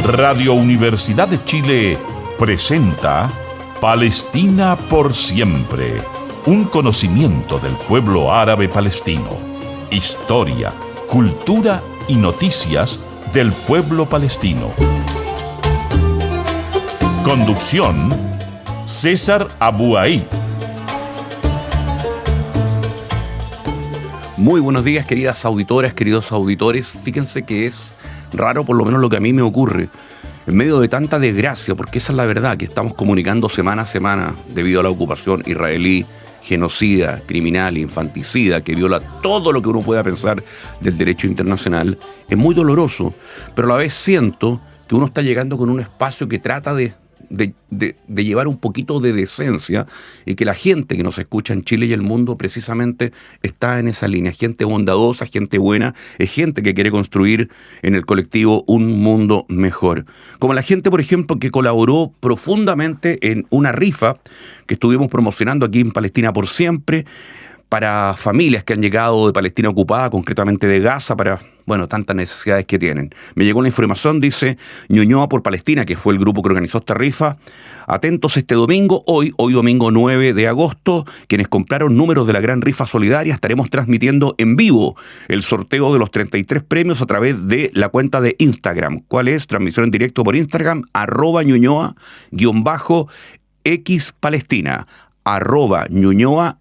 Radio Universidad de Chile presenta Palestina por siempre. Un conocimiento del pueblo árabe palestino. Historia, cultura y noticias del pueblo palestino. Conducción: César Abuaid. Muy buenos días, queridas auditoras, queridos auditores. Fíjense que es raro, por lo menos lo que a mí me ocurre. En medio de tanta desgracia, porque esa es la verdad, que estamos comunicando semana a semana debido a la ocupación israelí, genocida, criminal, infanticida, que viola todo lo que uno pueda pensar del derecho internacional, es muy doloroso, pero a la vez siento que uno está llegando con un espacio que trata de llevar un poquito de decencia, y que la gente que nos escucha en Chile y el mundo precisamente está en esa línea. Gente bondadosa, gente buena, es gente que quiere construir en el colectivo un mundo mejor. Como la gente, por ejemplo, que colaboró profundamente en una rifa que estuvimos promocionando aquí en Palestina por siempre, para familias que han llegado de Palestina ocupada, concretamente de Gaza, para, tantas necesidades que tienen. Me llegó la información, dice Ñuñoa por Palestina, que fue el grupo que organizó esta rifa. Atentos este domingo, hoy domingo 9 de agosto, quienes compraron números de la gran rifa solidaria, estaremos transmitiendo en vivo el sorteo de los 33 premios a través de la cuenta de Instagram. ¿Cuál es? Transmisión en directo por Instagram, @Ñuñoa_X Palestina. @Ñuñoa_X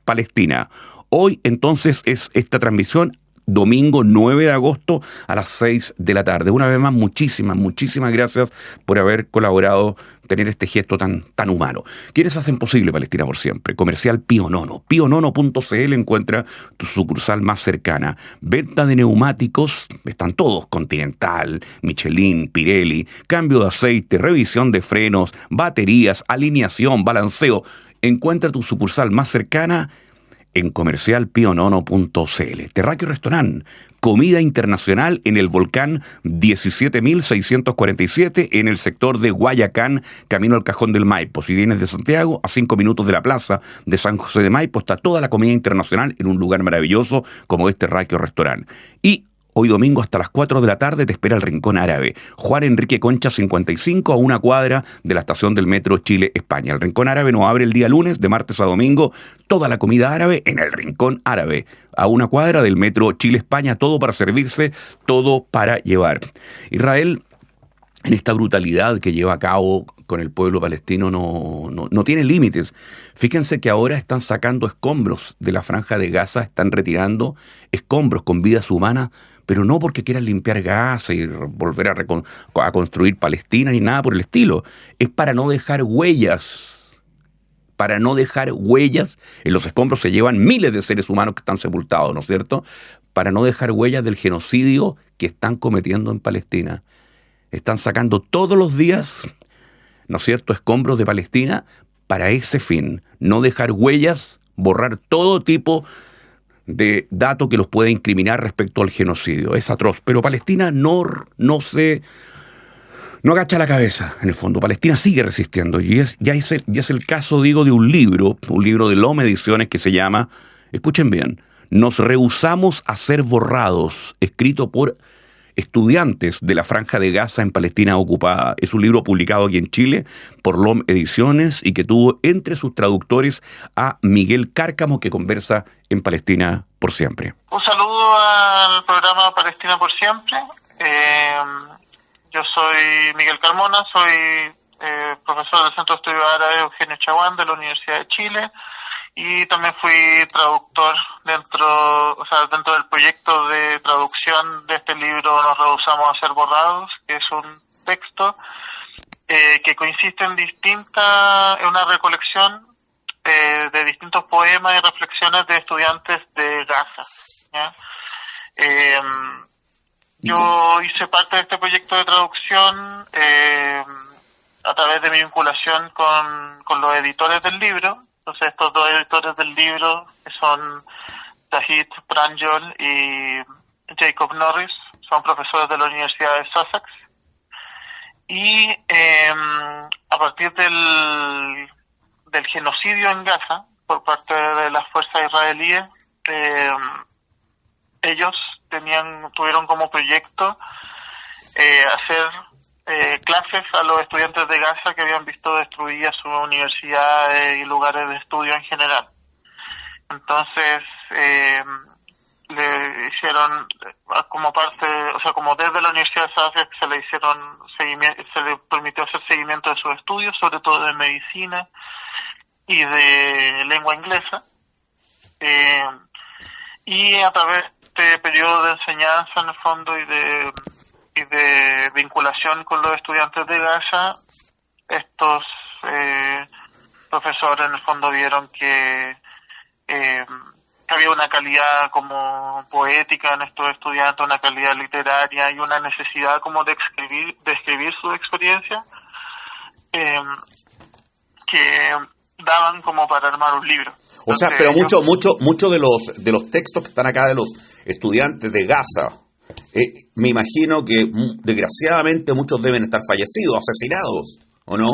Palestina. Hoy entonces es esta transmisión, domingo 9 de agosto a las 6 de la tarde. Una vez más, muchísimas gracias por haber colaborado, tener este gesto tan humano. ¿Quiénes hacen posible Palestina por siempre? Comercial Pío Nono. pionono.cl encuentra tu sucursal más cercana. Venta de neumáticos, están todos: Continental, Michelin, Pirelli, cambio de aceite, revisión de frenos, baterías, alineación, balanceo. Encuentra tu sucursal más cercana en comercialpionono.cl. Terráqueo Restaurant, comida internacional en el Volcán 17.647 en el sector de Guayacán, camino al Cajón del Maipo. Si vienes de Santiago, a 5 minutos de la plaza de San José de Maipo, está toda la comida internacional en un lugar maravilloso como este Terráqueo Restaurant. Y hoy domingo hasta las 4 de la tarde te espera el Rincón Árabe. Juan Enrique Concha 55, a una cuadra de la estación del Metro Chile-España. El Rincón Árabe nos abre el día lunes, de martes a domingo. Toda la comida árabe en el Rincón Árabe. A una cuadra del Metro Chile-España, todo para servirse, todo para llevar. Israel, en esta brutalidad que lleva a cabo con el pueblo palestino, no tiene límites. Fíjense que ahora están sacando escombros de la franja de Gaza, están retirando escombros con vidas humanas, pero no porque quieran limpiar Gaza y volver a construir Palestina ni nada por el estilo. Es para no dejar huellas. Para no dejar huellas. En los escombros se llevan miles de seres humanos que están sepultados, ¿no es cierto? Para no dejar huellas del genocidio que están cometiendo en Palestina. Están sacando todos los días, ¿no es cierto?, escombros de Palestina para ese fin. No dejar huellas, borrar todo tipo de dato que los pueda incriminar respecto al genocidio. Es atroz. Pero Palestina no agacha la cabeza, en el fondo. Palestina sigue resistiendo. Y es el caso, digo, de un libro de Loma Ediciones que se llama, escuchen bien, Nos rehusamos a ser borrados, escrito por estudiantes de la Franja de Gaza en Palestina ocupada. Es un libro publicado aquí en Chile por LOM Ediciones y que tuvo entre sus traductores a Miguel Cárcamo, que conversa en Palestina por siempre. Un saludo al programa Palestina por siempre. Yo soy Miguel Carmona, soy profesor del Centro de Estudios Árabes Eugenio Chaguán de la Universidad de Chile. Y también fui traductor dentro del proyecto de traducción de este libro Nos rehusamos a ser borrados, que es un texto que consiste en una recolección de distintos poemas y reflexiones de estudiantes de Gaza, ¿ya? Yo hice parte de este proyecto de traducción a través de mi vinculación con los editores del libro. Entonces, estos dos editores del libro, que son Zahid Pranjol y Jacob Norris, son profesores de la Universidad de Sussex. Y a partir del genocidio en Gaza, por parte de las fuerzas israelíes, ellos tuvieron como proyecto hacer clases a los estudiantes de Gaza que habían visto destruidas sus universidades y lugares de estudio en general. Entonces, le hicieron como parte, o sea, como desde la Universidad de Safed se le hicieron seguimiento, se le permitió hacer seguimiento de sus estudios, sobre todo de medicina y de lengua inglesa, y a través de este periodo de enseñanza en el fondo y de vinculación con los estudiantes de Gaza, estos profesores en el fondo vieron que había una calidad como poética en estos estudiantes, una calidad literaria y una necesidad como de escribir su experiencia, que daban como para armar un libro. O sea, pero mucho de los textos que están acá de los estudiantes de Gaza, me imagino que desgraciadamente muchos deben estar fallecidos, asesinados, ¿o no?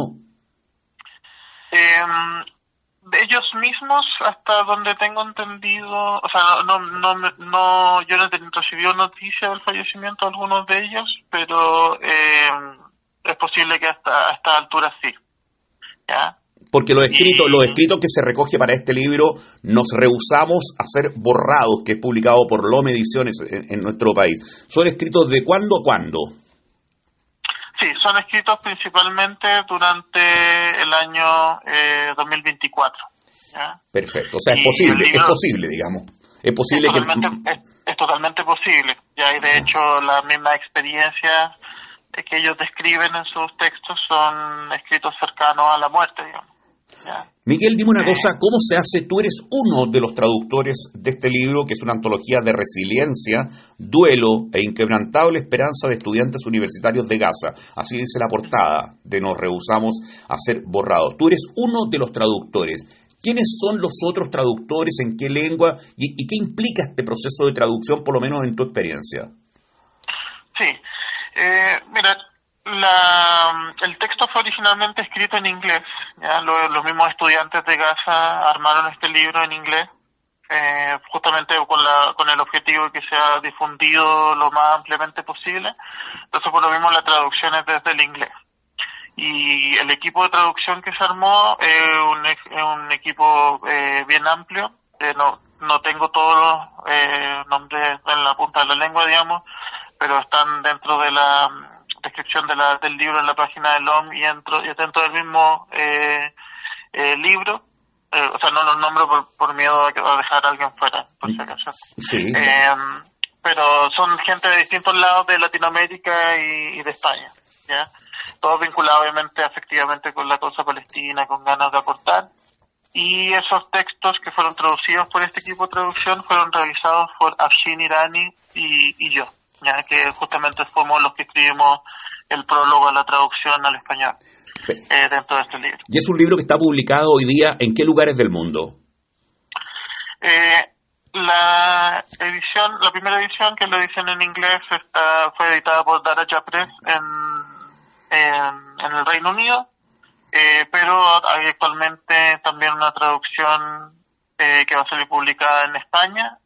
Ellos mismos, hasta donde tengo entendido, o sea, yo no he recibido noticia del fallecimiento de algunos de ellos, pero es posible que hasta esta altura sí, ¿ya? Porque los escritos que se recoge para este libro nos rehusamos a ser borrados, que es publicado por Lome Ediciones en nuestro país. ¿Son escritos de cuándo a cuándo? Sí, son escritos principalmente durante el año 2024. ¿ya? Perfecto, o sea, es posible, digamos. Es posible es totalmente posible. Ya, y de hecho la misma experiencia que ellos describen en sus textos son escritos cercanos a la muerte, digamos. ¿ya? Miguel, dime una cosa, ¿cómo se hace? Tú eres uno de los traductores de este libro, que es una antología de resiliencia, duelo e inquebrantable esperanza de estudiantes universitarios de Gaza. Así dice la portada de Nos rehusamos a ser borrados. Tú eres uno de los traductores. ¿Quiénes son los otros traductores? ¿En qué lengua? ¿Y qué implica este proceso de traducción, por lo menos en tu experiencia? Sí, mira, el texto fue originalmente escrito en inglés. ¿ya? Los mismos estudiantes de Gaza armaron este libro en inglés, justamente con el objetivo de que sea difundido lo más ampliamente posible. Entonces, por lo mismo, la traducción es desde el inglés. Y el equipo de traducción que se armó es un equipo bien amplio. No tengo todos los nombres en la punta de la lengua, digamos, pero están dentro de la descripción del libro en la página del LOM y dentro del mismo libro. O sea, no los nombro por miedo a dejar a alguien fuera, por si acaso. Sí. Pero son gente de distintos lados de Latinoamérica y de España, ¿ya? Todos vinculados obviamente afectivamente con la causa palestina, con ganas de aportar. Y esos textos que fueron traducidos por este equipo de traducción fueron realizados por Afshin Irani y yo, ya que justamente fuimos los que escribimos el prólogo a la traducción al español dentro de este libro. ¿Y es un libro que está publicado hoy día en qué lugares del mundo? La primera edición, que es la edición en inglés, fue editada por Daraja Press en el Reino Unido, pero hay actualmente también una traducción que va a salir publicada en España,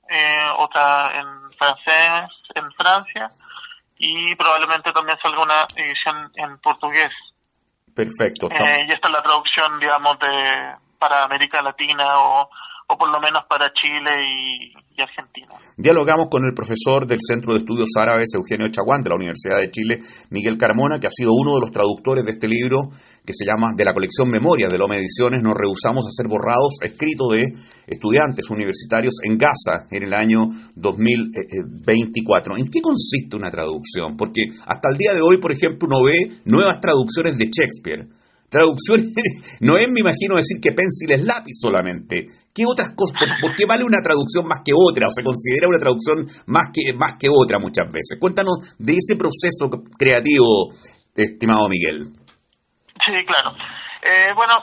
otra en francés en Francia, y probablemente también salga una edición en portugués. Perfecto. Y esta es la traducción, digamos, para América Latina o por lo menos para Chile y Argentina. Dialogamos con el profesor del Centro de Estudios Árabes, Eugenio Chaguán, de la Universidad de Chile, Miguel Carmona, que ha sido uno de los traductores de este libro, que se llama, de la colección Memorias de Lome Ediciones, Nos rehusamos a ser borrados, escrito de estudiantes universitarios en Gaza en el año 2024. ¿En qué consiste una traducción? Porque hasta el día de hoy, por ejemplo, uno ve nuevas traducciones de Shakespeare. Traducciones, no es, me imagino, decir que pencil es lápiz solamente. ¿Qué otras cosas? ¿Por qué vale una traducción más que otra? ¿O se considera una traducción más que otra muchas veces? Cuéntanos de ese proceso creativo, estimado Miguel. Sí, claro. Bueno,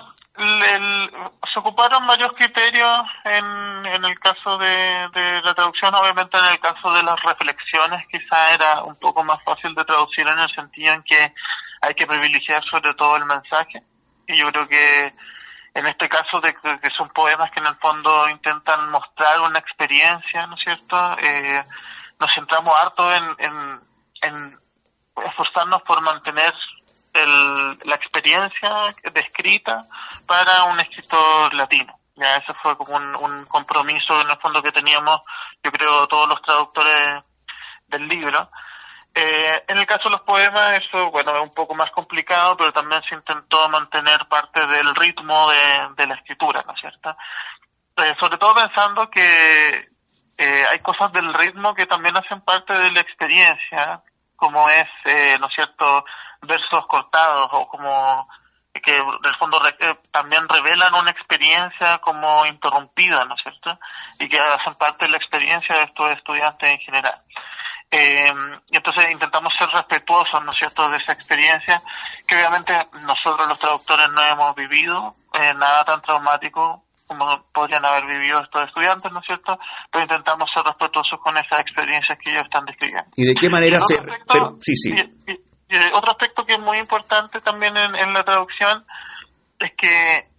se ocuparon varios criterios en el caso de la traducción. Obviamente, en el caso de las reflexiones quizá era un poco más fácil de traducir, en el sentido en que hay que privilegiar sobre todo el mensaje. Y yo creo que en este caso que son poemas que en el fondo intentan mostrar una experiencia, ¿no es cierto? Nos centramos harto en esforzarnos por mantener la experiencia descrita para un escritor latino. Ya ese fue como un compromiso en el fondo que teníamos, yo creo, todos los traductores del libro. En el caso de los poemas, eso, bueno, es un poco más complicado, pero también se intentó mantener parte del ritmo de la escritura, ¿no es cierto? Sobre todo pensando que hay cosas del ritmo que también hacen parte de la experiencia, como es, ¿no es cierto?, versos cortados, o como que en el fondo también revelan una experiencia como interrumpida, ¿no es cierto?, y que hacen parte de la experiencia de estos estudiantes en general. Y entonces intentamos ser respetuosos, ¿no es cierto?, de esa experiencia, que obviamente nosotros los traductores no hemos vivido nada tan traumático como podrían haber vivido estos estudiantes, ¿no es cierto?, pero intentamos ser respetuosos con esas experiencias que ellos están describiendo. ¿Y de qué manera se...? Sí. Y otro aspecto que es muy importante también en la traducción es que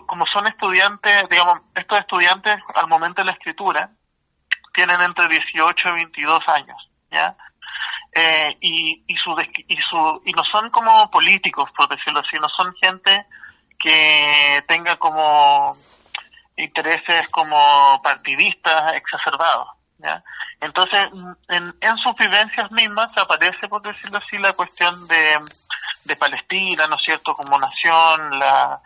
como son estudiantes, digamos, estos estudiantes al momento de la escritura tienen entre 18 y 22 años, ¿ya? Y no son como políticos, por decirlo así, no son gente que tenga como intereses como partidistas exacerbados, ¿ya? Entonces, en sus vivencias mismas aparece, por decirlo así, la cuestión de Palestina, ¿no es cierto?, como nación, la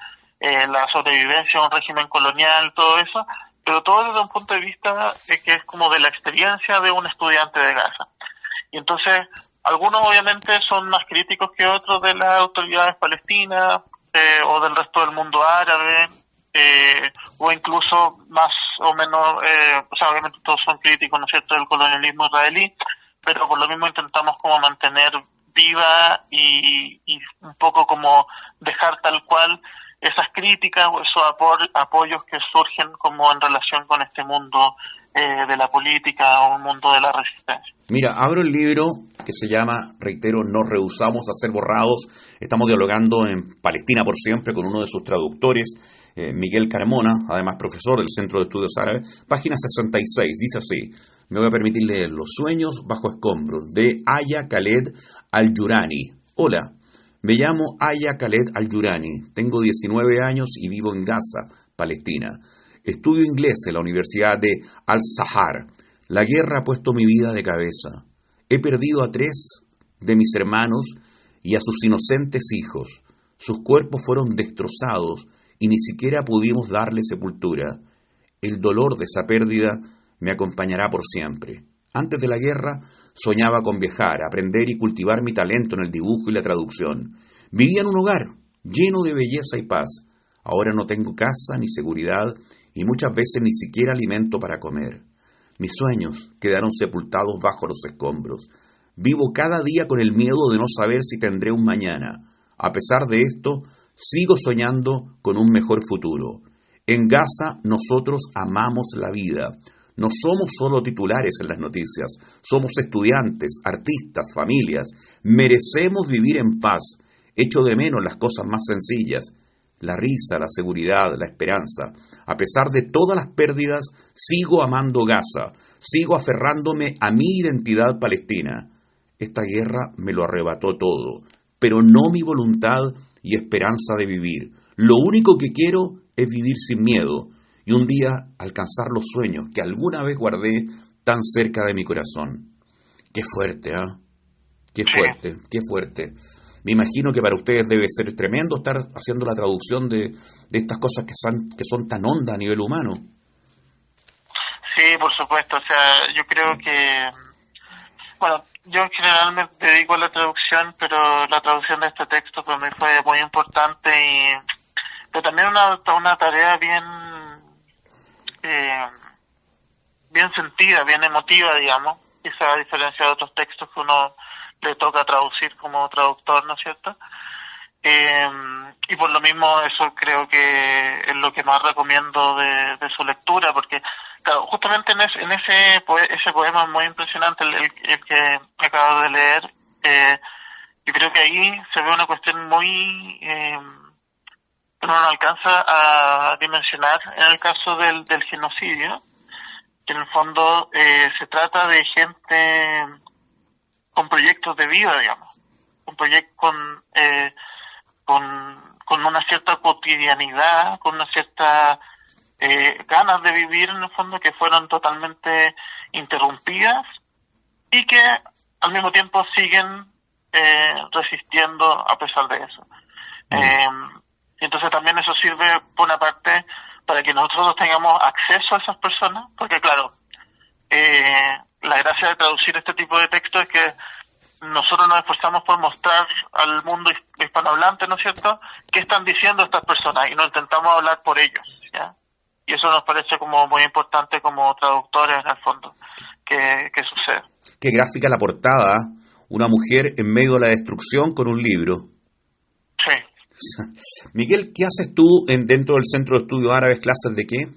sobrevivencia a un régimen colonial, todo eso, pero todo desde un punto de vista que es como de la experiencia de un estudiante de Gaza. Y entonces, algunos obviamente son más críticos que otros de las autoridades palestinas o del resto del mundo árabe, o incluso más o menos, o sea, obviamente todos son críticos, ¿no es cierto?, del colonialismo israelí, pero por lo mismo intentamos como mantener viva y un poco como dejar tal cual esas críticas o esos apoyos que surgen como en relación con este mundo de la política o un mundo de la resistencia. Mira, abro el libro que se llama, reitero, Nos rehusamos a ser borrados. Estamos dialogando en Palestina por siempre con uno de sus traductores, Miguel Carmona, además profesor del Centro de Estudios Árabes. Página 66, dice así, me voy a permitir leer Los sueños bajo escombros, de Aya Khaled Al-Yurani. Hola, me llamo Aya Khaled Al-Yurani, tengo 19 años y vivo en Gaza, Palestina. Estudio inglés en la Universidad de Al-Zahar. La guerra ha puesto mi vida de cabeza. He perdido a 3 de mis hermanos y a sus inocentes hijos. Sus cuerpos fueron destrozados y ni siquiera pudimos darle sepultura. El dolor de esa pérdida me acompañará por siempre. Antes de la guerra soñaba con viajar, aprender y cultivar mi talento en el dibujo y la traducción. Vivía en un hogar lleno de belleza y paz. Ahora no tengo casa ni seguridad y muchas veces ni siquiera alimento para comer. Mis sueños quedaron sepultados bajo los escombros. Vivo cada día con el miedo de no saber si tendré un mañana. A pesar de esto, sigo soñando con un mejor futuro. En Gaza nosotros amamos la vida. No somos solo titulares en las noticias, somos estudiantes, artistas, familias. Merecemos vivir en paz. Echo de menos las cosas más sencillas. La risa, la seguridad, la esperanza. A pesar de todas las pérdidas, sigo amando Gaza, sigo aferrándome a mi identidad palestina. Esta guerra me lo arrebató todo, pero no mi voluntad y esperanza de vivir. Lo único que quiero es vivir sin miedo y un día alcanzar los sueños que alguna vez guardé tan cerca de mi corazón. Qué fuerte, ¿ah? Qué fuerte, qué fuerte. Me imagino que para ustedes debe ser tremendo estar haciendo la traducción de estas cosas que son tan hondas a nivel humano. Sí, por supuesto. O sea, yo creo que, bueno, yo en general me dedico a la traducción, pero la traducción de este texto para mí fue muy importante pero también una tarea bien sentida, bien emotiva, digamos, quizá a diferencia de otros textos que uno le toca traducir como traductor, ¿no es cierto? Y por lo mismo eso creo que es lo que más recomiendo de su lectura, porque claro, justamente en ese poema muy impresionante, el que acabo de leer, yo creo que ahí se ve una cuestión muy que uno no alcanza a dimensionar en el caso del genocidio, que en el fondo se trata de gente con proyectos de vida, digamos, con una cierta cotidianidad, con una cierta ganas de vivir en el fondo, que fueron totalmente interrumpidas y que al mismo tiempo siguen resistiendo a pesar de eso. Y entonces también eso sirve, por una parte, para que nosotros tengamos acceso a esas personas, porque claro, la gracia de traducir este tipo de texto es que nosotros nos esforzamos por mostrar al mundo hispanohablante, ¿no es cierto?, qué están diciendo estas personas, y no intentamos hablar por ellos, ¿ya? Y eso nos parece como muy importante como traductores, en el fondo, que sucede. Qué gráfica la portada, una mujer en medio de la destrucción con un libro. Sí. Miguel, ¿qué haces tú dentro del Centro de Estudios Árabes? ¿Clases de qué?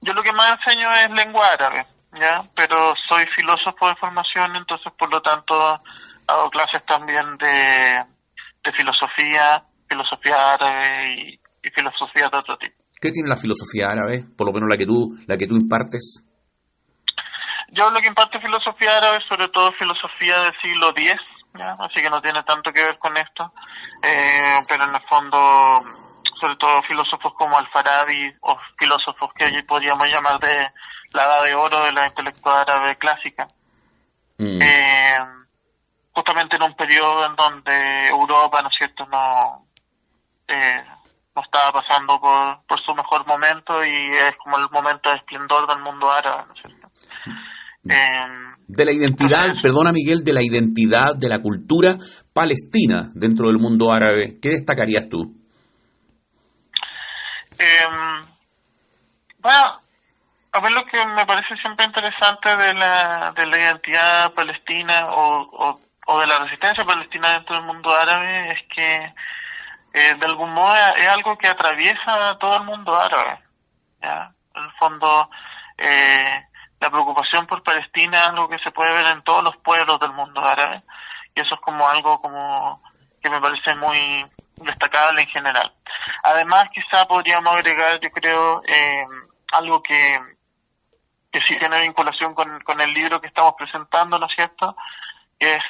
Yo lo que más enseño es lengua árabe, ¿ya? Pero soy filósofo de formación, entonces por lo tanto hago clases también de filosofía árabe y filosofía de otro tipo. ¿Qué tiene la filosofía árabe? Por lo menos la que tú impartes. Yo lo que imparto filosofía árabe, sobre todo filosofía del siglo X, ¿ya? Así que no tiene tanto que ver con esto, pero en el fondo, sobre todo filósofos como Al-Farabi, o filósofos que allí podríamos llamar de la edad de oro de la intelectual árabe clásica. Justamente en un periodo en donde Europa, ¿no es cierto?, no estaba pasando por su mejor momento, y es como el momento de esplendor del mundo árabe, ¿no es cierto? De la identidad, entonces, perdona Miguel, de la identidad, de la cultura palestina dentro del mundo árabe, ¿qué destacarías tú? Bueno, a ver, lo que me parece siempre interesante de la identidad palestina o de la resistencia palestina dentro del mundo árabe es que de algún modo es algo que atraviesa todo el mundo árabe, ¿ya? En el fondo, la preocupación por Palestina es algo que se puede ver en todos los pueblos del mundo árabe, y eso es como algo como que me parece muy destacable en general. Además, quizá podríamos agregar, yo creo, algo que sí tiene vinculación con el libro que estamos presentando, ¿no es cierto?, que es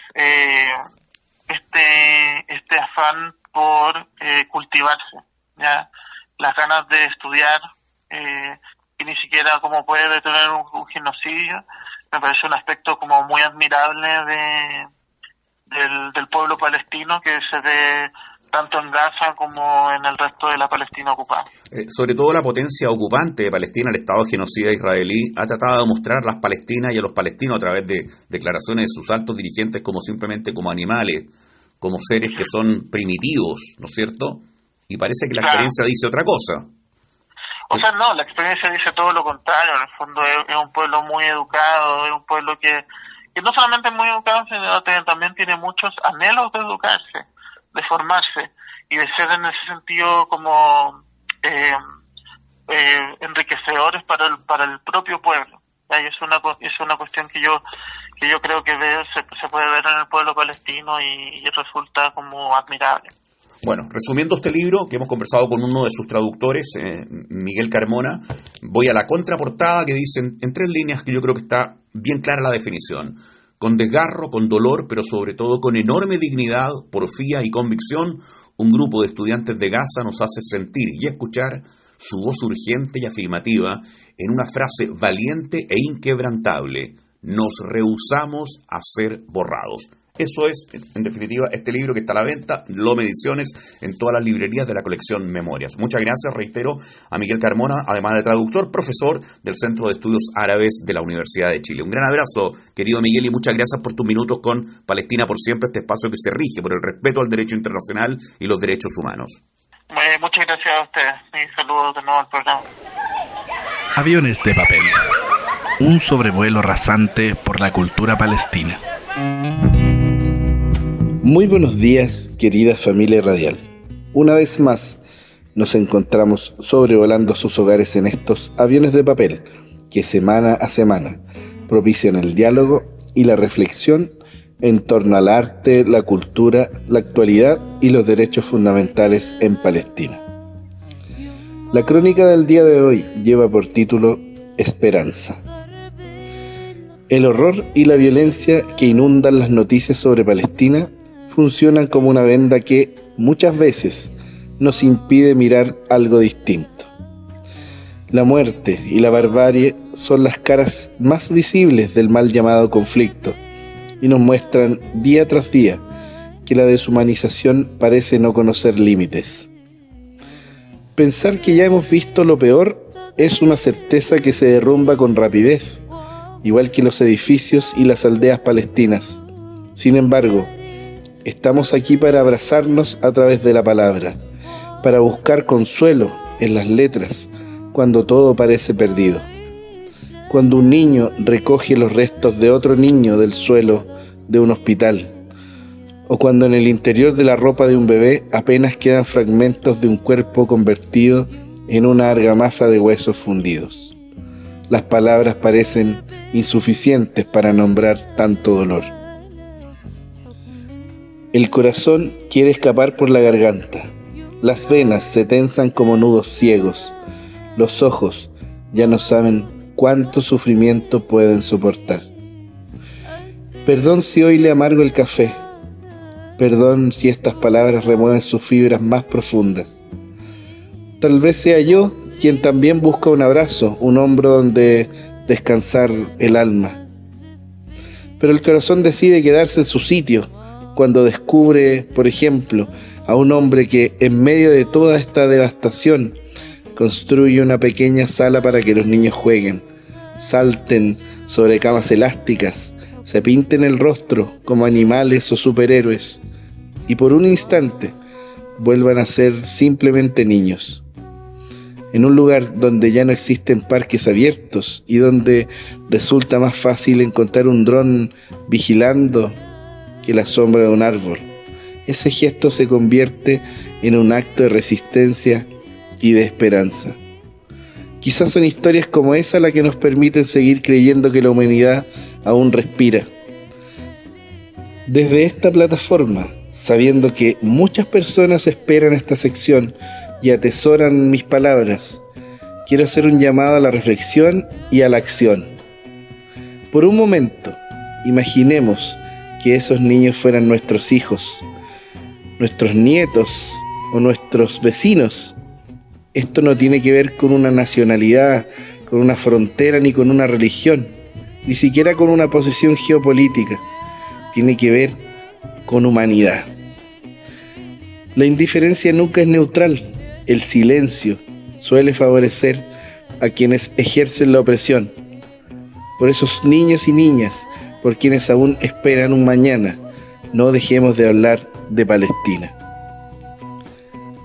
este afán por cultivarse, ¿ya? Las ganas de estudiar, y ni siquiera como puede detener un genocidio. Me parece un aspecto como muy admirable del pueblo palestino, que se ve tanto en Gaza como en el resto de la Palestina ocupada. Sobre todo la potencia ocupante de Palestina, el Estado genocida israelí, ha tratado de mostrar a las palestinas y a los palestinos a través de declaraciones de sus altos dirigentes como simplemente como animales, como seres que son primitivos, ¿no es cierto? Y parece que la experiencia dice otra cosa. O sea, no, la experiencia dice todo lo contrario. En el fondo es un pueblo muy educado, es un pueblo que no solamente es muy educado, sino que también tiene muchos anhelos de educarse, de formarse, y de ser en ese sentido como enriquecedores para el propio pueblo. Y es una cuestión que yo creo que se puede ver en el pueblo palestino y resulta como admirable. Bueno, resumiendo este libro, que hemos conversado con uno de sus traductores, Miguel Carmona, voy a la contraportada, que dice en 3 líneas, que yo creo que está bien clara la definición: con desgarro, con dolor, pero sobre todo con enorme dignidad, porfía y convicción, un grupo de estudiantes de Gaza nos hace sentir y escuchar su voz urgente y afirmativa en una frase valiente e inquebrantable: nos rehusamos a ser borrados. Eso es, en definitiva, este libro que está a la venta, Lome Ediciones, en todas las librerías de la colección Memorias. Muchas gracias, reitero, a Miguel Carmona, además de traductor, profesor del Centro de Estudios Árabes de la Universidad de Chile. Un gran abrazo, querido Miguel, y muchas gracias por tus minutos con Palestina por Siempre, este espacio que se rige por el respeto al derecho internacional y los derechos humanos. Muchas gracias a ustedes, y saludos de nuevo al programa. Aviones de papel. Un sobrevuelo rasante por la cultura palestina. Muy buenos días, querida familia radial. Una vez más nos encontramos sobrevolando sus hogares en estos aviones de papel que semana a semana propician el diálogo y la reflexión en torno al arte, la cultura, la actualidad y los derechos fundamentales en Palestina. La crónica del día de hoy lleva por título Esperanza. El horror y la violencia que inundan las noticias sobre Palestina funcionan como una venda que, muchas veces, nos impide mirar algo distinto. La muerte y la barbarie son las caras más visibles del mal llamado conflicto y nos muestran día tras día que la deshumanización parece no conocer límites. Pensar que ya hemos visto lo peor es una certeza que se derrumba con rapidez, igual que los edificios y las aldeas palestinas. Sin embargo, estamos aquí para abrazarnos a través de la palabra, para buscar consuelo en las letras cuando todo parece perdido. Cuando un niño recoge los restos de otro niño del suelo de un hospital, o cuando en el interior de la ropa de un bebé apenas quedan fragmentos de un cuerpo convertido en una argamasa de huesos fundidos. Las palabras parecen insuficientes para nombrar tanto dolor. El corazón quiere escapar por la garganta. Las venas se tensan como nudos ciegos. Los ojos ya no saben cuánto sufrimiento pueden soportar. Perdón si hoy le amargo el café. Perdón si estas palabras remueven sus fibras más profundas. Tal vez sea yo quien también busca un abrazo, un hombro donde descansar el alma. Pero el corazón decide quedarse en su sitio cuando descubre, por ejemplo, a un hombre que en medio de toda esta devastación construye una pequeña sala para que los niños jueguen, salten sobre camas elásticas, se pinten el rostro como animales o superhéroes y por un instante vuelvan a ser simplemente niños. En un lugar donde ya no existen parques abiertos y donde resulta más fácil encontrar un dron vigilando que la sombra de un árbol, ese gesto se convierte en un acto de resistencia y de esperanza. Quizás son historias como esa las que nos permiten seguir creyendo que la humanidad aún respira. Desde esta plataforma, sabiendo que muchas personas esperan esta sección y atesoran mis palabras, quiero hacer un llamado a la reflexión y a la acción. Por un momento, imaginemos que esos niños fueran nuestros hijos, nuestros nietos o nuestros vecinos. Esto no tiene que ver con una nacionalidad, con una frontera ni con una religión, ni siquiera con una posición geopolítica. Tiene que ver con humanidad. La indiferencia nunca es neutral. El silencio suele favorecer a quienes ejercen la opresión. Por esos niños y niñas, por quienes aún esperan un mañana, no dejemos de hablar de Palestina.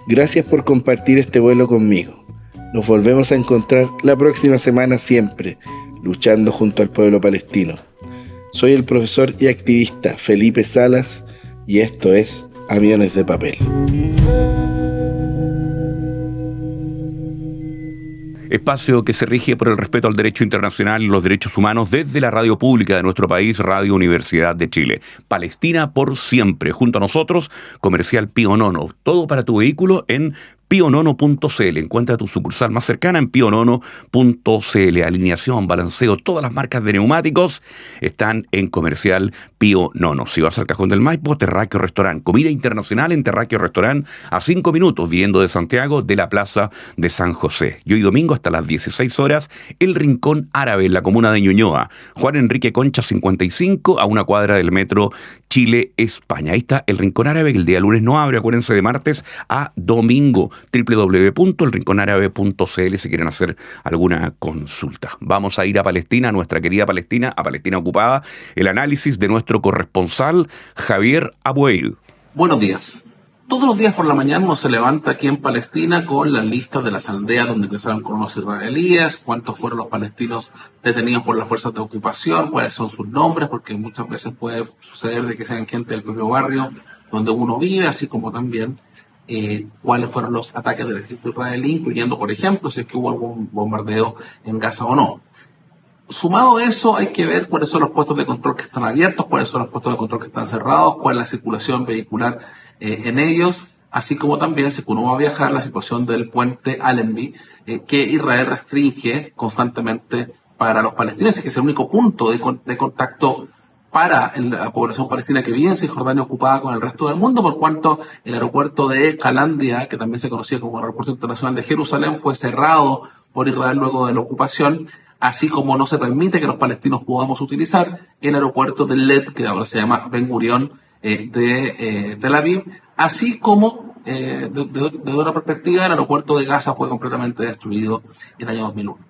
Gracias por compartir este vuelo conmigo. Nos volvemos a encontrar la próxima semana siempre, luchando junto al pueblo palestino. Soy el profesor y activista Felipe Salas y esto es Aviones de Papel. Espacio que se rige por el respeto al derecho internacional y los derechos humanos desde la radio pública de nuestro país, Radio Universidad de Chile. Palestina por siempre. Junto a nosotros, Comercial Pío Nono. Todo para tu vehículo en pionono.cl. Encuentra tu sucursal más cercana en pionono.cl. Alineación, balanceo, todas las marcas de neumáticos están en Comercial Pío Nono. Si vas al Cajón del Maipo, Terráqueo Restaurant. Comida internacional en Terráqueo Restaurant a 5 minutos, viniendo de Santiago, de la Plaza de San José. Y hoy domingo hasta las 16 horas, El Rincón Árabe en la comuna de Ñuñoa. Juan Enrique Concha 55, a una cuadra del metro Chile, España. Ahí está El Rincón Árabe, que el día lunes no abre, acuérdense, de martes a domingo. www.elrinconarabe.cl si quieren hacer alguna consulta. Vamos a ir a Palestina, a nuestra querida Palestina, a Palestina ocupada. El análisis de nuestro corresponsal Javier Abueid. Buenos días. Todos los días por la mañana uno se levanta aquí en Palestina con las listas de las aldeas donde ingresaron colonos israelíes, cuántos fueron los palestinos detenidos por las fuerzas de ocupación, cuáles son sus nombres, porque muchas veces puede suceder de que sean gente del propio barrio donde uno vive, así como también cuáles fueron los ataques del ejército israelí, incluyendo, por ejemplo, si es que hubo algún bombardeo en Gaza o no. Sumado a eso, hay que ver cuáles son los puestos de control que están abiertos, cuáles son los puestos de control que están cerrados, cuál es la circulación vehicular en ellos, así como también, si uno va a viajar, la situación del puente Allenby, que Israel restringe constantemente para los palestinos y que es el único punto de contacto para la población palestina que vive en Cisjordania ocupada con el resto del mundo, por cuanto el aeropuerto de Calandia, que también se conocía como el Aeropuerto Internacional de Jerusalén, fue cerrado por Israel luego de la ocupación, así como no se permite que los palestinos podamos utilizar el aeropuerto de Led, que ahora se llama Ben Gurion, de Tel Aviv, así como, de otra perspectiva, el aeropuerto de Gaza fue completamente destruido en el año 2001.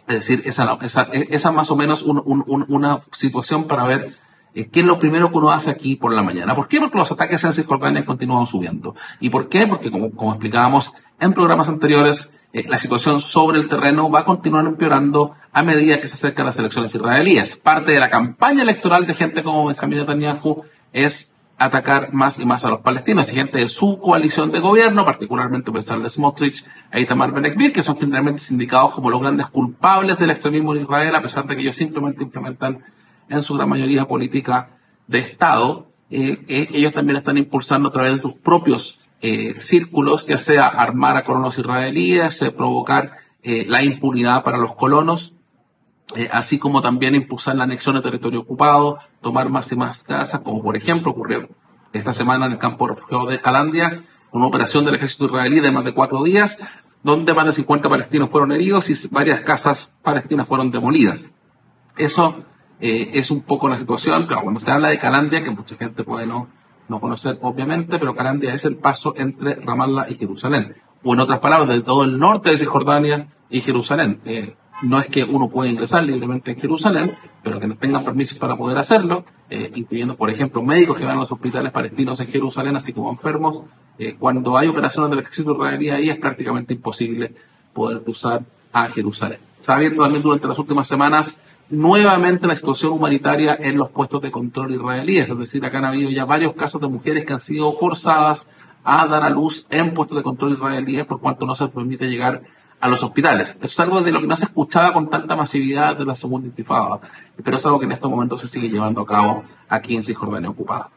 Es decir, esa más o menos una situación para ver qué es lo primero que uno hace aquí por la mañana. ¿Por qué? Porque los ataques en Cisjordania continúan subiendo. ¿Y por qué? Porque como explicábamos en programas anteriores, la situación sobre el terreno va a continuar empeorando a medida que se acercan las elecciones israelíes. Parte de la campaña electoral de gente como Benjamín Netanyahu es atacar más y más a los palestinos y gente de su coalición de gobierno, particularmente Bezalel Smotrich e Itamar Ben-Gvir, que son generalmente sindicados como los grandes culpables del extremismo en Israel, a pesar de que ellos simplemente implementan en su gran mayoría política de Estado. Ellos también están impulsando a través de sus propios círculos, ya sea armar a colonos israelíes, provocar la impunidad para los colonos, así como también impulsar la anexión de territorio ocupado, tomar más y más casas, como por ejemplo ocurrió esta semana en el campo de refugiados de Calandia, una operación del ejército israelí de más de 4 días, donde más de 50 palestinos fueron heridos y varias casas palestinas fueron demolidas. Eso es un poco la situación. Claro, cuando se habla de Calandia, que mucha gente puede no conocer obviamente, pero Calandia es el paso entre Ramallah y Jerusalén, o en otras palabras, de todo el norte de Cisjordania y Jerusalén. No es que uno pueda ingresar libremente en Jerusalén, pero que no tengan permisos para poder hacerlo, incluyendo, por ejemplo, médicos que van a los hospitales palestinos en Jerusalén, así como enfermos. Cuando hay operaciones del ejército israelí ahí es prácticamente imposible poder cruzar a Jerusalén. Se ha abierto también durante las últimas semanas nuevamente la situación humanitaria en los puestos de control israelíes, es decir, acá han habido ya varios casos de mujeres que han sido forzadas a dar a luz en puestos de control israelíes por cuanto no se les permite llegar a los hospitales. Eso es algo de lo que no se escuchaba con tanta masividad de la segunda intifada, pero es algo que en estos momentos se sigue llevando a cabo aquí en Cisjordania ocupada.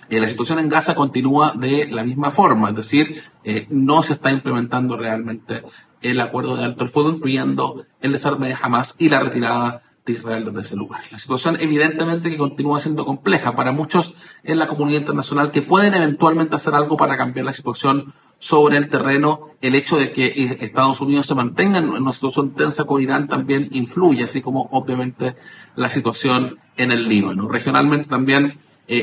La situación en Gaza continúa de la misma forma, es decir, no se está implementando realmente el acuerdo de alto el fuego, incluyendo el desarme de Hamas y la retirada de Israel desde ese lugar. La situación evidentemente que continúa siendo compleja para muchos en la comunidad internacional que pueden eventualmente hacer algo para cambiar la situación sobre el terreno. El hecho de que Estados Unidos se mantenga en una situación tensa con Irán también influye, así como obviamente la situación en el Líbano. Regionalmente también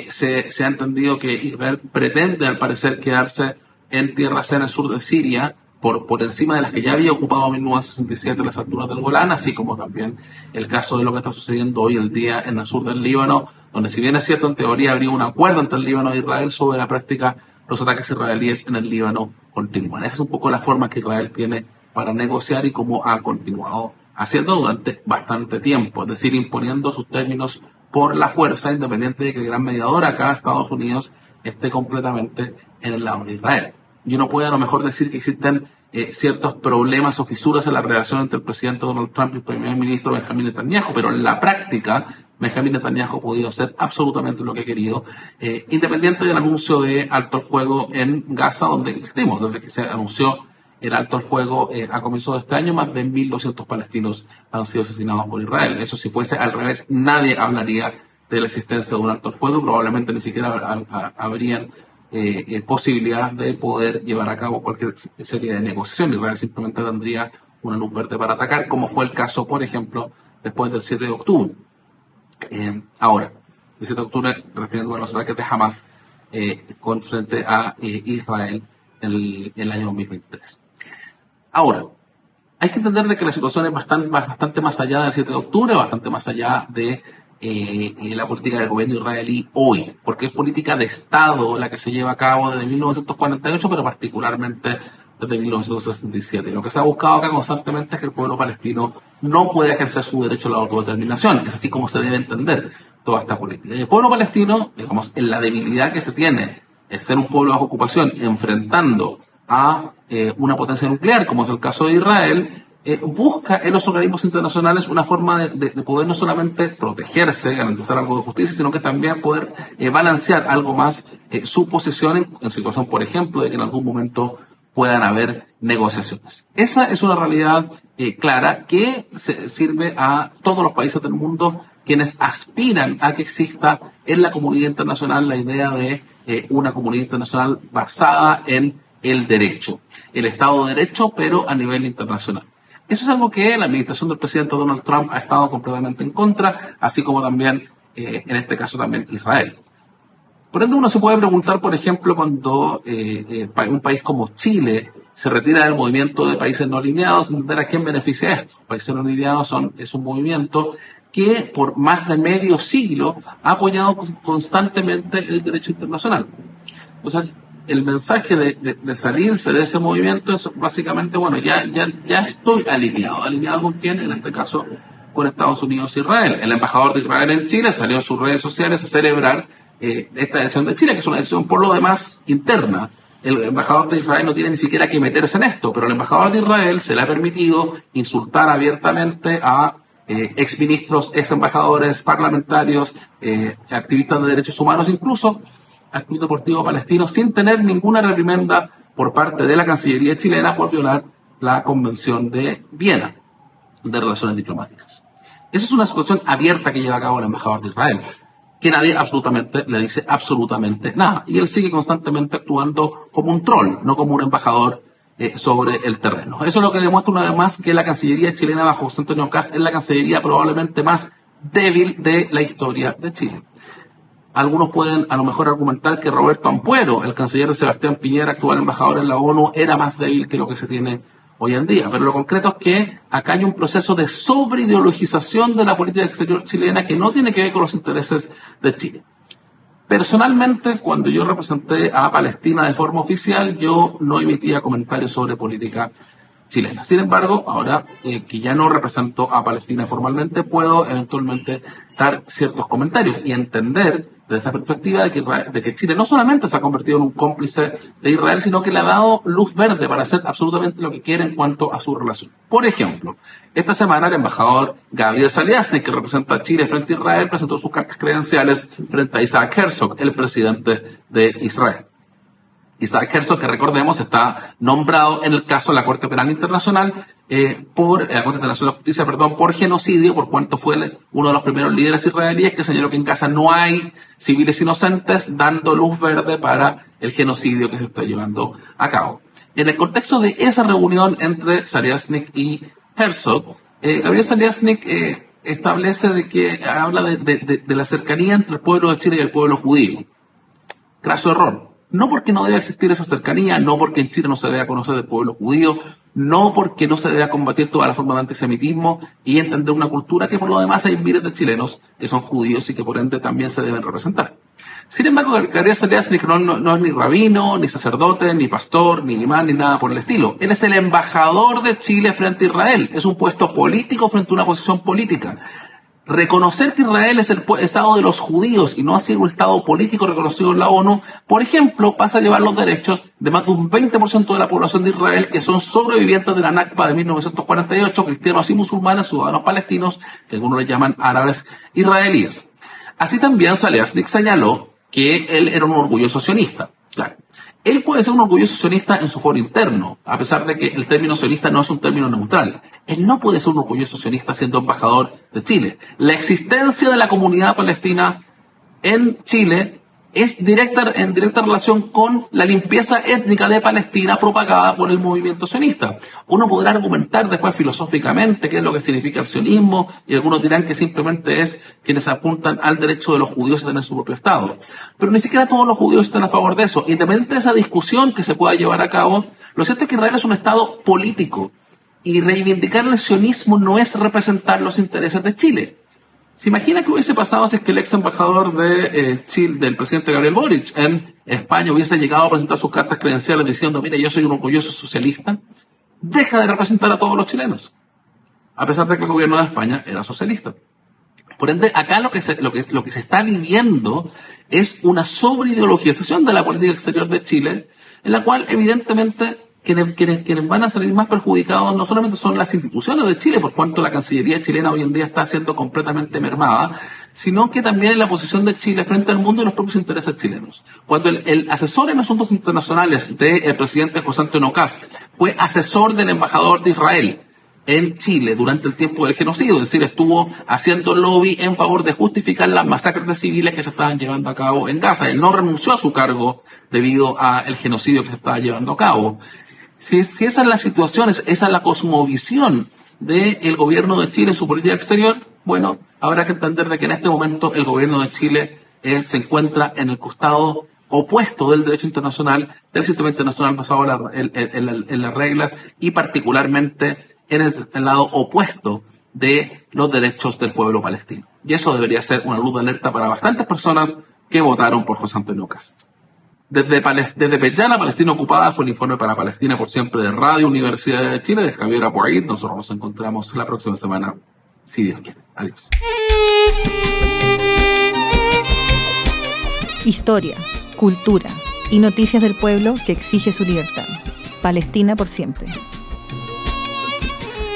se ha entendido que Israel pretende al parecer quedarse en tierras en el sur de Siria, por encima de las que ya había ocupado en 1967 las alturas del Golán, así como también el caso de lo que está sucediendo hoy el día en el sur del Líbano, donde si bien es cierto en teoría habría un acuerdo entre el Líbano e Israel, sobre la práctica los ataques israelíes en el Líbano continúan. Esa es un poco la forma que Israel tiene para negociar y cómo ha continuado haciendo durante bastante tiempo, es decir, imponiendo sus términos por la fuerza, independiente de que el gran mediador acá, Estados Unidos, esté completamente en el lado de Israel. Y uno puede a lo mejor decir que existen ciertos problemas o fisuras en la relación entre el presidente Donald Trump y el primer ministro Benjamín Netanyahu, pero en la práctica Benjamín Netanyahu ha podido hacer absolutamente lo que ha querido, independiente del anuncio de alto el fuego en Gaza, donde existimos. Desde que se anunció el alto el fuego a comienzos de este año, más de 1.200 palestinos han sido asesinados por Israel. Eso, si fuese al revés, nadie hablaría de la existencia de un alto el fuego, probablemente ni siquiera habrían posibilidades de poder llevar a cabo cualquier serie de negociaciones. Israel simplemente tendría una luz verde para atacar, como fue el caso, por ejemplo, después del 7 de octubre. Ahora, el 7 de octubre, refiriendo a los ataques de Hamas con frente a Israel en el año 2023. Ahora, hay que entender de que la situación es bastante más allá del 7 de octubre, bastante más allá de la política del gobierno israelí hoy, porque es política de Estado la que se lleva a cabo desde 1948, pero particularmente desde 1967. Lo que se ha buscado acá constantemente es que el pueblo palestino no puede ejercer su derecho a la autodeterminación. Es así como se debe entender toda esta política. Y el pueblo palestino, digamos, en la debilidad que se tiene, el ser un pueblo bajo ocupación, enfrentando a una potencia nuclear, como es el caso de Israel, busca en los organismos internacionales una forma de poder no solamente protegerse, garantizar algo de justicia, sino que también poder balancear algo más su posición en situación, por ejemplo, de que en algún momento puedan haber negociaciones. Esa es una realidad clara que sirve a todos los países del mundo quienes aspiran a que exista en la comunidad internacional la idea de una comunidad internacional basada en el derecho, el Estado de Derecho, pero a nivel internacional. Eso es algo que la administración del presidente Donald Trump ha estado completamente en contra, así como también, en este caso también Israel. Por ende, uno se puede preguntar, por ejemplo, cuando un país como Chile se retira del movimiento de países no alineados, entender a quién beneficia esto. Países no alineados es un movimiento que por más de medio siglo ha apoyado constantemente el derecho internacional. Entonces, el mensaje de salirse de ese movimiento es básicamente, bueno, ya estoy alineado. ¿Alineado con quién? En este caso, con Estados Unidos e Israel. El embajador de Israel en Chile salió en sus redes sociales a celebrar esta decisión de Chile, que es una decisión por lo demás interna. El embajador de Israel no tiene ni siquiera que meterse en esto, pero el embajador de Israel se le ha permitido insultar abiertamente a exministros, exembajadores, parlamentarios, activistas de derechos humanos, incluso al Club Deportivo Palestino, sin tener ninguna reprimenda por parte de la Cancillería chilena por violar la Convención de Viena de Relaciones Diplomáticas. Esa es una situación abierta que lleva a cabo el embajador de Israel, que nadie absolutamente le dice absolutamente nada. Y él sigue constantemente actuando como un troll, no como un embajador sobre el terreno. Eso es lo que demuestra una vez más que la Cancillería chilena bajo José Antonio Kast es la Cancillería probablemente más débil de la historia de Chile. Algunos pueden a lo mejor argumentar que Roberto Ampuero, el canciller de Sebastián Piñera, actual embajador en la ONU, era más débil que lo que se tiene hoy en día. Pero lo concreto es que acá hay un proceso de sobreideologización de la política exterior chilena que no tiene que ver con los intereses de Chile. Personalmente, cuando yo representé a Palestina de forma oficial, yo no emitía comentarios sobre política chilena. Sin embargo, ahora que ya no represento a Palestina formalmente, puedo eventualmente dar ciertos comentarios y entender desde esa perspectiva de que Chile no solamente se ha convertido en un cómplice de Israel, sino que le ha dado luz verde para hacer absolutamente lo que quiere en cuanto a su relación. Por ejemplo, esta semana el embajador Gabriel Saliasnik, que representa a Chile frente a Israel, presentó sus cartas credenciales frente a Isaac Herzog, el presidente de Israel. Isaac Herzog, que recordemos, está nombrado en el caso de la Corte Penal Internacional por la Corte Internacional de Justicia, por genocidio, por cuanto fue uno de los primeros líderes israelíes que señaló que en Gaza no hay civiles inocentes, dando luz verde para el genocidio que se está llevando a cabo. En el contexto de esa reunión entre Saliasnik y Herzog, Gabriel Saliasnik establece de que habla de la cercanía entre el pueblo de Chile y el pueblo judío. Craso error. No porque no debe existir esa cercanía, no porque en Chile no se debe conocer el pueblo judío, no porque no se debe combatir toda la forma de antisemitismo y entender una cultura que por lo demás hay miles de chilenos que son judíos y que por ende también se deben representar. Sin embargo, Gabriel Saliasnik no es ni rabino, ni sacerdote, ni pastor, ni imán, ni nada por el estilo. Él es el embajador de Chile frente a Israel. Es un puesto político frente a una posición política. Reconocer que Israel es el Estado de los judíos y no ha sido un Estado político reconocido en la ONU, por ejemplo, pasa a llevar los derechos de más de un 20% de la población de Israel que son sobrevivientes de la Nakba de 1948, cristianos y musulmanes, ciudadanos palestinos, que algunos les llaman árabes israelíes. Así también Saliasnik señaló que él era un orgulloso sionista. Claro. Él puede ser un orgulloso sionista en su foro interno, a pesar de que el término sionista no es un término neutral. Él no puede ser un orgulloso sionista siendo embajador de Chile. La existencia de la comunidad palestina en Chile es en directa relación con la limpieza étnica de Palestina propagada por el movimiento sionista. Uno podrá argumentar después filosóficamente qué es lo que significa el sionismo, y algunos dirán que simplemente es quienes apuntan al derecho de los judíos a tener su propio Estado. Pero ni siquiera todos los judíos están a favor de eso. Independientemente de esa discusión que se pueda llevar a cabo, lo cierto es que Israel es un Estado político, y reivindicar el sionismo no es representar los intereses de Chile. ¿Se imagina que hubiese pasado si es que el ex embajador de Chile, del presidente Gabriel Boric en España, hubiese llegado a presentar sus cartas credenciales diciendo, mire, yo soy un orgulloso socialista? Deja de representar a todos los chilenos, a pesar de que el gobierno de España era socialista. Por ende, acá lo que se está viviendo es una sobreideologización de la política exterior de Chile, en la cual evidentemente quienes van a salir más perjudicados no solamente son las instituciones de Chile, por cuanto la Cancillería chilena hoy en día está siendo completamente mermada, sino que también en la posición de Chile frente al mundo y los propios intereses chilenos. Cuando el asesor en asuntos internacionales del presidente José Antonio Kast fue asesor del embajador de Israel en Chile durante el tiempo del genocidio, es decir, estuvo haciendo lobby en favor de justificar las masacres de civiles que se estaban llevando a cabo en Gaza. Él no renunció a su cargo debido al genocidio que se estaba llevando a cabo. Si esa es la situación, esa es la cosmovisión del gobierno de Chile en su política exterior, bueno, habrá que entender de que en este momento el gobierno de Chile se encuentra en el costado opuesto del derecho internacional, del sistema internacional basado en las reglas y particularmente en el lado opuesto de los derechos del pueblo palestino. Y eso debería ser una luz de alerta para bastantes personas que votaron por José Antonio Kast. Desde Pechana, Palestina Ocupada, fue el informe para Palestina por Siempre de Radio Universidad de Chile, de Javier Apoair. Nosotros nos encontramos la próxima semana, si Dios quiere. Adiós. Historia, cultura y noticias del pueblo que exige su libertad. Palestina por siempre.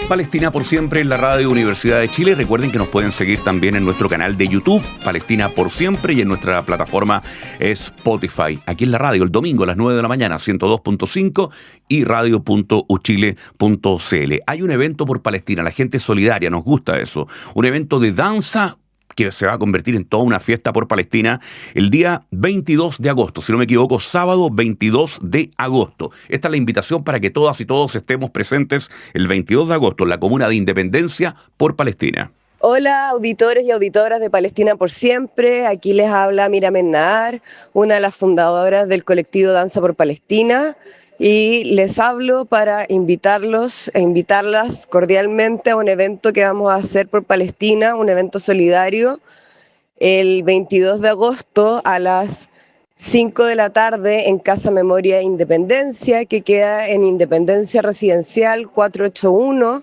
Palestina por siempre en la Radio Universidad de Chile. Recuerden que nos pueden seguir también en nuestro canal de YouTube, Palestina por siempre, y en nuestra plataforma Spotify. Aquí en la radio, el domingo a las 9 de la mañana, 102.5 y radio.uchile.cl. Hay un evento por Palestina, la gente es solidaria, nos gusta eso. Un evento de danza que se va a convertir en toda una fiesta por Palestina el día 22 de agosto, si no me equivoco, sábado 22 de agosto. Esta es la invitación para que todas y todos estemos presentes el 22 de agosto en la Comuna de Independencia por Palestina. Hola, auditores y auditoras de Palestina por Siempre. Aquí les habla Miramen Nahar, una de las fundadoras del colectivo Danza por Palestina. Y les hablo para invitarlos e invitarlas cordialmente a un evento que vamos a hacer por Palestina, un evento solidario, el 22 de agosto a las 5 de la tarde en Casa Memoria Independencia, que queda en Independencia Residencial 481.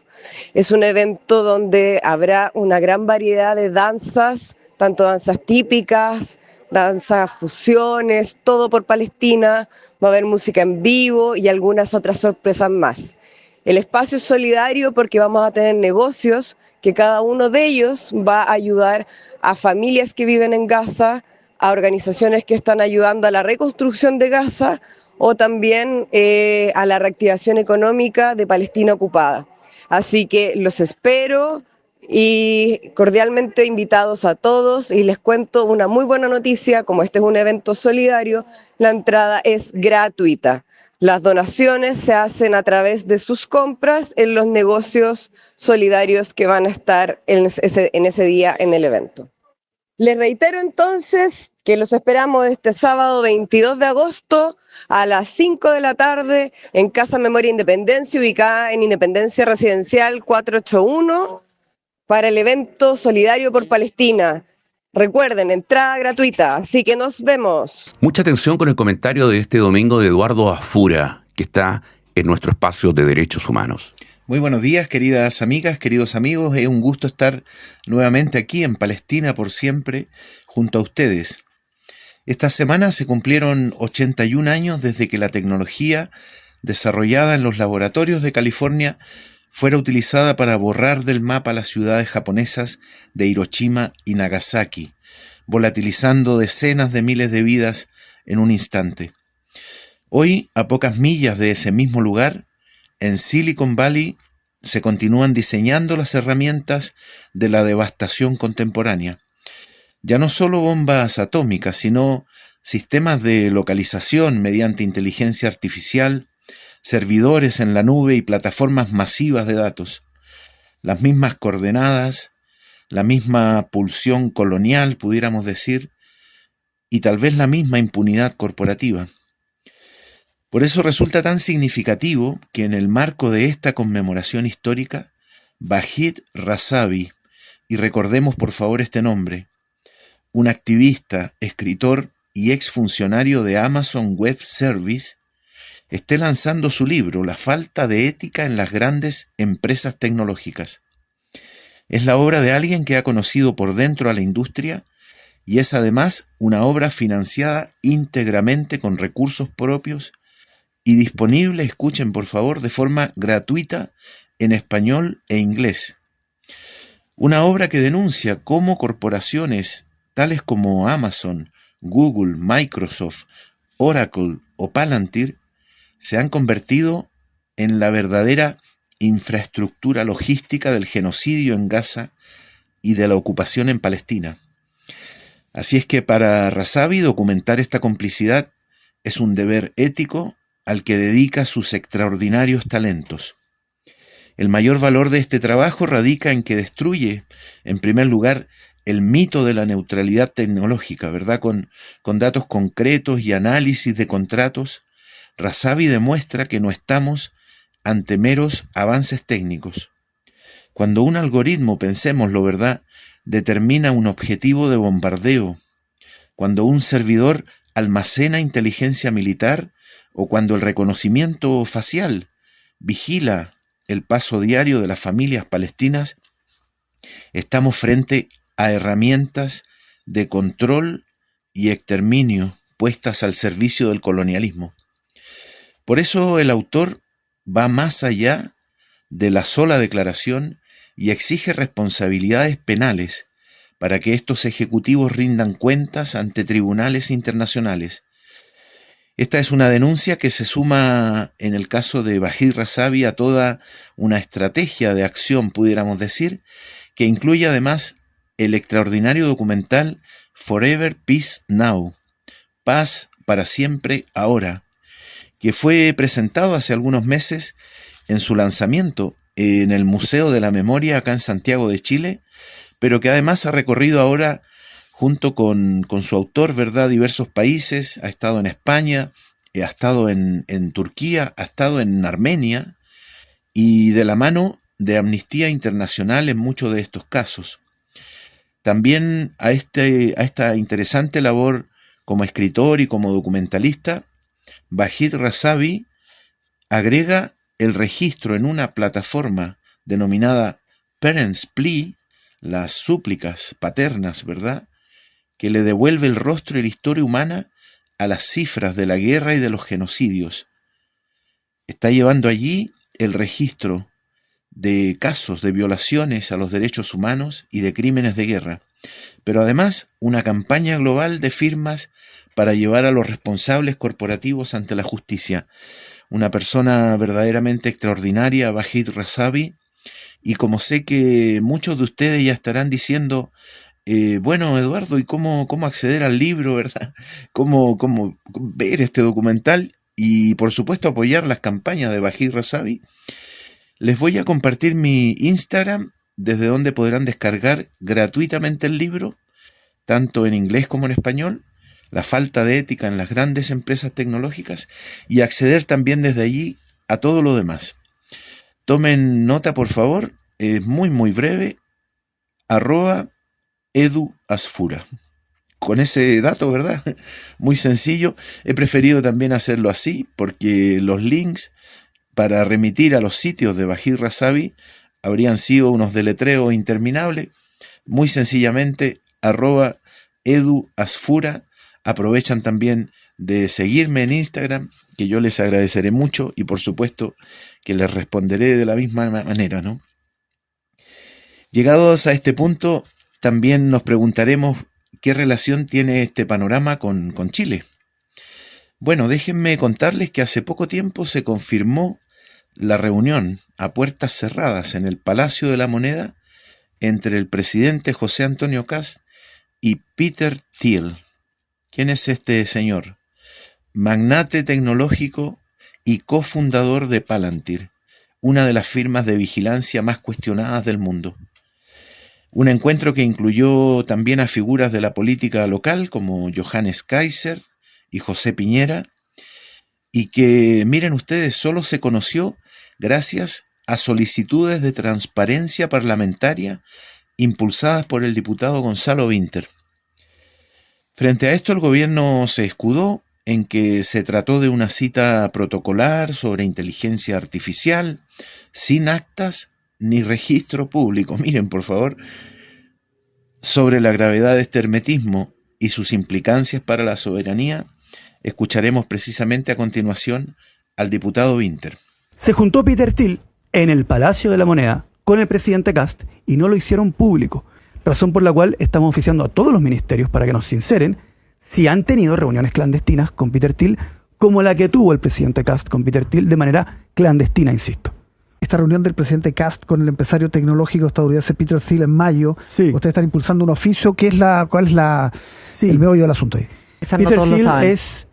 Es un evento donde habrá una gran variedad de danzas, tanto danzas típicas, danzas fusiones, todo por Palestina. Va a haber música en vivo y algunas otras sorpresas más. El espacio es solidario porque vamos a tener negocios que cada uno de ellos va a ayudar a familias que viven en Gaza, a organizaciones que están ayudando a la reconstrucción de Gaza o también a la reactivación económica de Palestina ocupada. Así que los espero y cordialmente invitados a todos, y les cuento una muy buena noticia: como este es un evento solidario, la entrada es gratuita. Las donaciones se hacen a través de sus compras en los negocios solidarios que van a estar en ese día en el evento. Les reitero entonces que los esperamos este sábado 22 de agosto a las 5 de la tarde en Casa Memoria Independencia, ubicada en Independencia Residencial 481, para el evento solidario por Palestina. Recuerden, entrada gratuita, así que nos vemos. Mucha atención con el comentario de este domingo de Eduardo Afura, que está en nuestro espacio de Derechos Humanos. Muy buenos días, queridas amigas, queridos amigos. Es un gusto estar nuevamente aquí en Palestina por Siempre, junto a ustedes. Esta semana se cumplieron 81 años desde que la tecnología desarrollada en los laboratorios de California fuera utilizada para borrar del mapa las ciudades japonesas de Hiroshima y Nagasaki, volatilizando decenas de miles de vidas en un instante. Hoy, a pocas millas de ese mismo lugar, en Silicon Valley, se continúan diseñando las herramientas de la devastación contemporánea. Ya no solo bombas atómicas, sino sistemas de localización mediante inteligencia artificial, servidores en la nube y plataformas masivas de datos. Las mismas coordenadas, la misma pulsión colonial, pudiéramos decir, y tal vez la misma impunidad corporativa. Por eso resulta tan significativo que en el marco de esta conmemoración histórica, Vahid Razavi, y recordemos por favor este nombre, un activista, escritor y exfuncionario de Amazon Web Service, esté lanzando su libro La falta de ética en las grandes empresas tecnológicas. Es la obra de alguien que ha conocido por dentro a la industria y es además una obra financiada íntegramente con recursos propios y disponible, escuchen por favor, de forma gratuita en español e inglés. Una obra que denuncia cómo corporaciones tales como Amazon, Google, Microsoft, Oracle o Palantir se han convertido en la verdadera infraestructura logística del genocidio en Gaza y de la ocupación en Palestina. Así es que para Razavi documentar esta complicidad es un deber ético al que dedica sus extraordinarios talentos. El mayor valor de este trabajo radica en que destruye, en primer lugar, el mito de la neutralidad tecnológica, ¿verdad? Con datos concretos y análisis de contratos, Razavi demuestra que no estamos ante meros avances técnicos. Cuando un algoritmo, pensémoslo, ¿verdad?, determina un objetivo de bombardeo, cuando un servidor almacena inteligencia militar o cuando el reconocimiento facial vigila el paso diario de las familias palestinas, estamos frente a herramientas de control y exterminio puestas al servicio del colonialismo. Por eso el autor va más allá de la sola declaración y exige responsabilidades penales para que estos ejecutivos rindan cuentas ante tribunales internacionales. Esta es una denuncia que se suma, en el caso de Vahid Razavi, a toda una estrategia de acción, pudiéramos decir, que incluye además el extraordinario documental Forever Peace Now, Paz para siempre ahora, que fue presentado hace algunos meses en su lanzamiento en el Museo de la Memoria acá en Santiago de Chile, pero que además ha recorrido ahora junto con su autor, ¿verdad?, diversos países. Ha estado en España, ha estado en Turquía, ha estado en Armenia y de la mano de Amnistía Internacional en muchos de estos casos. También a esta interesante labor como escritor y como documentalista, Vahid Razavi agrega el registro en una plataforma denominada Parents' Plea, las súplicas paternas, ¿verdad?, que le devuelve el rostro y la historia humana a las cifras de la guerra y de los genocidios. Está llevando allí el registro de casos de violaciones a los derechos humanos y de crímenes de guerra, pero además una campaña global de firmas para llevar a los responsables corporativos ante la justicia. Una persona verdaderamente extraordinaria, Vahid Razavi, y como sé que muchos de ustedes ya estarán diciendo, bueno, Eduardo, ¿y cómo acceder al libro, verdad? ¿Cómo ver este documental? Y por supuesto apoyar las campañas de Vahid Razavi. Les voy a compartir mi Instagram, desde donde podrán descargar gratuitamente el libro, tanto en inglés como en español, La falta de ética en las grandes empresas tecnológicas, y acceder también desde allí a todo lo demás. Tomen nota, por favor, es muy breve, @eduasfura. Con ese dato, ¿verdad? Muy sencillo. He preferido también hacerlo así porque los links para remitir a los sitios de Vahid Razavi habrían sido unos deletreos interminables. Muy sencillamente, @eduasfura. Aprovechan también de seguirme en Instagram, que yo les agradeceré mucho y por supuesto que les responderé de la misma manera, ¿no? Llegados a este punto, también nos preguntaremos qué relación tiene este panorama con Chile. Bueno, déjenme contarles que hace poco tiempo se confirmó la reunión a puertas cerradas en el Palacio de la Moneda entre el presidente José Antonio Kast y Peter Thiel. ¿Quién es este señor? Magnate tecnológico y cofundador de Palantir, una de las firmas de vigilancia más cuestionadas del mundo. Un encuentro que incluyó también a figuras de la política local como Johannes Kaiser y José Piñera, y que, miren ustedes, solo se conoció gracias a solicitudes de transparencia parlamentaria impulsadas por el diputado Gonzalo Winter. Frente a esto, el gobierno se escudó en que se trató de una cita protocolar sobre inteligencia artificial, sin actas ni registro público. Miren, por favor, sobre la gravedad de este hermetismo y sus implicancias para la soberanía, escucharemos precisamente a continuación al diputado Winter. Se juntó Peter Thiel en el Palacio de la Moneda con el presidente Kast y no lo hicieron público, razón por la cual estamos oficiando a todos los ministerios para que nos sinceren si han tenido reuniones clandestinas con Peter Thiel, como la que tuvo el presidente Kast con Peter Thiel de manera clandestina, insisto. esta reunión del presidente Kast con el empresario tecnológico estadounidense Peter Thiel en mayo. Sí. Ustedes están impulsando un oficio. ¿Cuál es el meollo del asunto ahí? Peter Thiel es,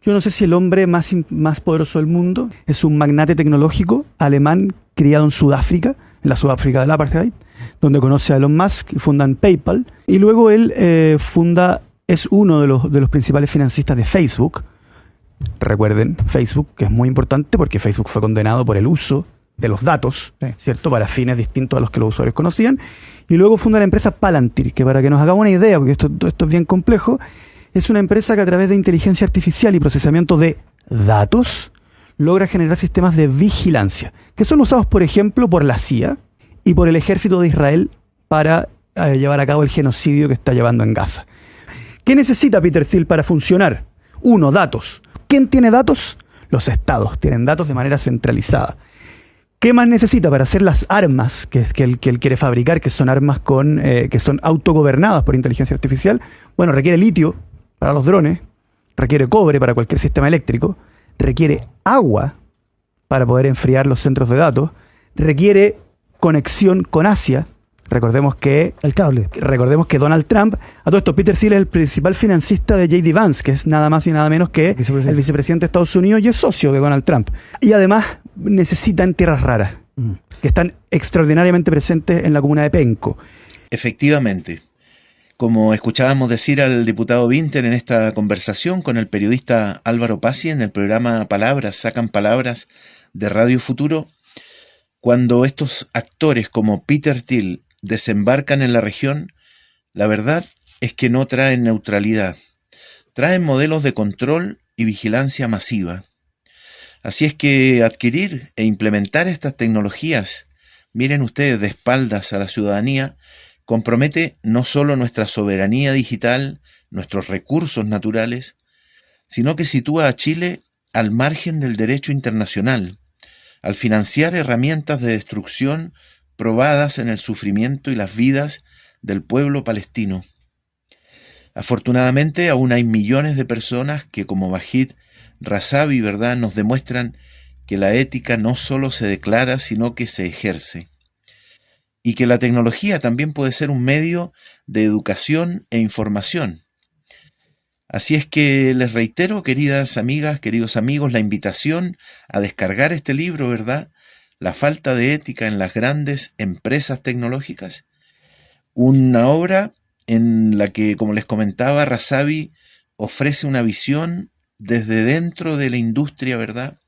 yo no sé si el hombre más poderoso del mundo. Es un magnate tecnológico alemán criado en Sudáfrica, en la Sudáfrica del apartheid, donde conoce a Elon Musk y fundan PayPal. Y luego él es uno de los principales financistas de Facebook. Recuerden, Facebook, que es muy importante porque Facebook fue condenado por el uso de los datos, ¿cierto?, para fines distintos a los que los usuarios conocían. Y luego funda la empresa Palantir, que para que nos hagamos una idea, porque esto es bien complejo, es una empresa que a través de inteligencia artificial y procesamiento de datos logra generar sistemas de vigilancia, que son usados, por ejemplo, por la CIA y por el ejército de Israel para llevar a cabo el genocidio que está llevando en Gaza. ¿Qué necesita Peter Thiel para funcionar? 1, datos. ¿Quién tiene datos? Los estados tienen datos de manera centralizada. ¿Qué más necesita para hacer las armas que él quiere fabricar, que son armas que son autogobernadas por inteligencia artificial? Bueno, requiere litio para los drones, requiere cobre para cualquier sistema eléctrico, requiere agua para poder enfriar los centros de datos, requiere conexión con Asia. Recordemos que Donald Trump, a todo esto, Peter Thiel es el principal financista de J.D. Vance, que es nada más y nada menos que el vicepresidente de Estados Unidos y es socio de Donald Trump. Y además necesitan tierras raras, que están extraordinariamente presentes en la comuna de Penco. Efectivamente. Como escuchábamos decir al diputado Winter en esta conversación con el periodista Álvaro Pazzi en el programa Palabras, Sacan Palabras de Radio Futuro, cuando estos actores como Peter Thiel desembarcan en la región, la verdad es que no traen neutralidad, traen modelos de control y vigilancia masiva. Así es que adquirir e implementar estas tecnologías, miren ustedes, de espaldas a la ciudadanía, compromete no solo nuestra soberanía digital, nuestros recursos naturales, sino que sitúa a Chile al margen del derecho internacional, al financiar herramientas de destrucción probadas en el sufrimiento y las vidas del pueblo palestino. Afortunadamente aún hay millones de personas que, como Vahid Razavi, ¿verdad?, nos demuestran que la ética no solo se declara, sino que se ejerce. Y que la tecnología también puede ser un medio de educación e información. Así es que les reitero, queridas amigas, queridos amigos, la invitación a descargar este libro, ¿verdad? La falta de ética en las grandes empresas tecnológicas. Una obra en la que, como les comentaba, Razavi ofrece una visión desde dentro de la industria, ¿verdad?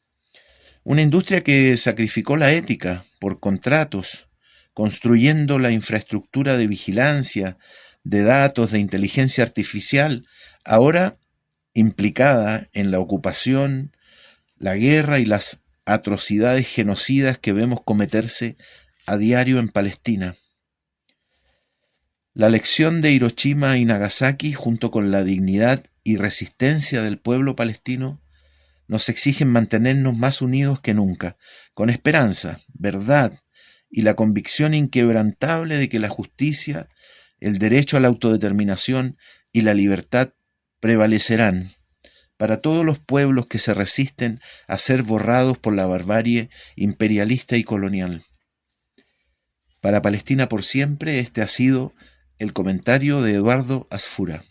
Una industria que sacrificó la ética por contratos, construyendo la infraestructura de vigilancia, de datos, de inteligencia artificial, ahora implicada en la ocupación, la guerra y las atrocidades genocidas que vemos cometerse a diario en Palestina. La lección de Hiroshima y Nagasaki, junto con la dignidad y resistencia del pueblo palestino, nos exigen mantenernos más unidos que nunca, con esperanza, verdad y la convicción inquebrantable de que la justicia, el derecho a la autodeterminación y la libertad prevalecerán para todos los pueblos que se resisten a ser borrados por la barbarie imperialista y colonial. Para Palestina por siempre, este ha sido el comentario de Eduardo Asfura.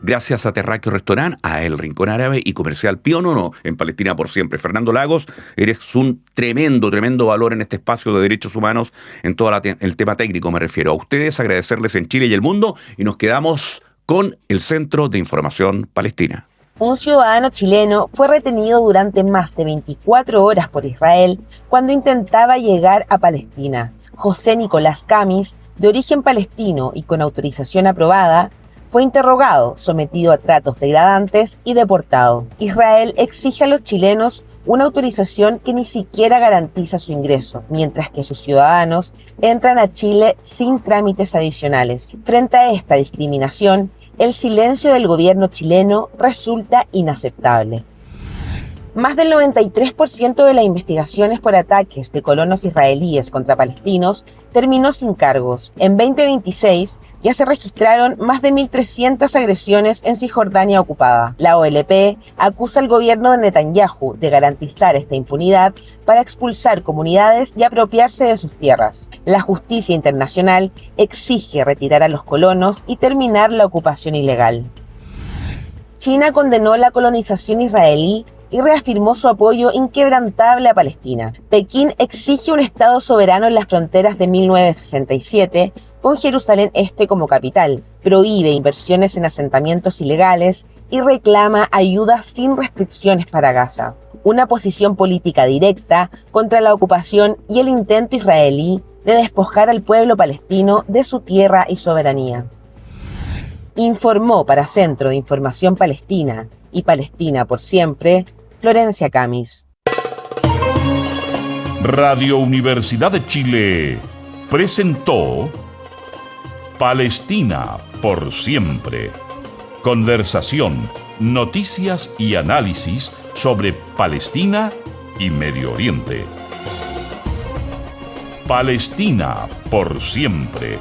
Gracias a Terráqueo Restaurant, a El Rincón Árabe y Comercial Pío Nono en Palestina por siempre. Fernando Lagos, eres un tremendo valor en este espacio de derechos humanos, en todo el tema técnico me refiero. A ustedes, agradecerles en Chile y el mundo, y nos quedamos con el Centro de Información Palestina. Un ciudadano chileno fue retenido durante más de 24 horas por Israel cuando intentaba llegar a Palestina. José Nicolás Camis, de origen palestino y con autorización aprobada, fue interrogado, sometido a tratos degradantes y deportado. Israel exige a los chilenos una autorización que ni siquiera garantiza su ingreso, mientras que sus ciudadanos entran a Chile sin trámites adicionales. Frente a esta discriminación, el silencio del gobierno chileno resulta inaceptable. Más del 93% de las investigaciones por ataques de colonos israelíes contra palestinos terminó sin cargos. En 2026 ya se registraron más de 1.300 agresiones en Cisjordania ocupada. La OLP acusa al gobierno de Netanyahu de garantizar esta impunidad para expulsar comunidades y apropiarse de sus tierras. La justicia internacional exige retirar a los colonos y terminar la ocupación ilegal. China condenó la colonización israelí y reafirmó su apoyo inquebrantable a Palestina. Pekín exige un Estado soberano en las fronteras de 1967, con Jerusalén Este como capital, prohíbe inversiones en asentamientos ilegales y reclama ayudas sin restricciones para Gaza. Una posición política directa contra la ocupación y el intento israelí de despojar al pueblo palestino de su tierra y soberanía. Informó para Centro de Información Palestina y Palestina por Siempre, Florencia Camis. Radio Universidad de Chile presentó Palestina por Siempre. Conversación, noticias y análisis sobre Palestina y Medio Oriente. Palestina por Siempre.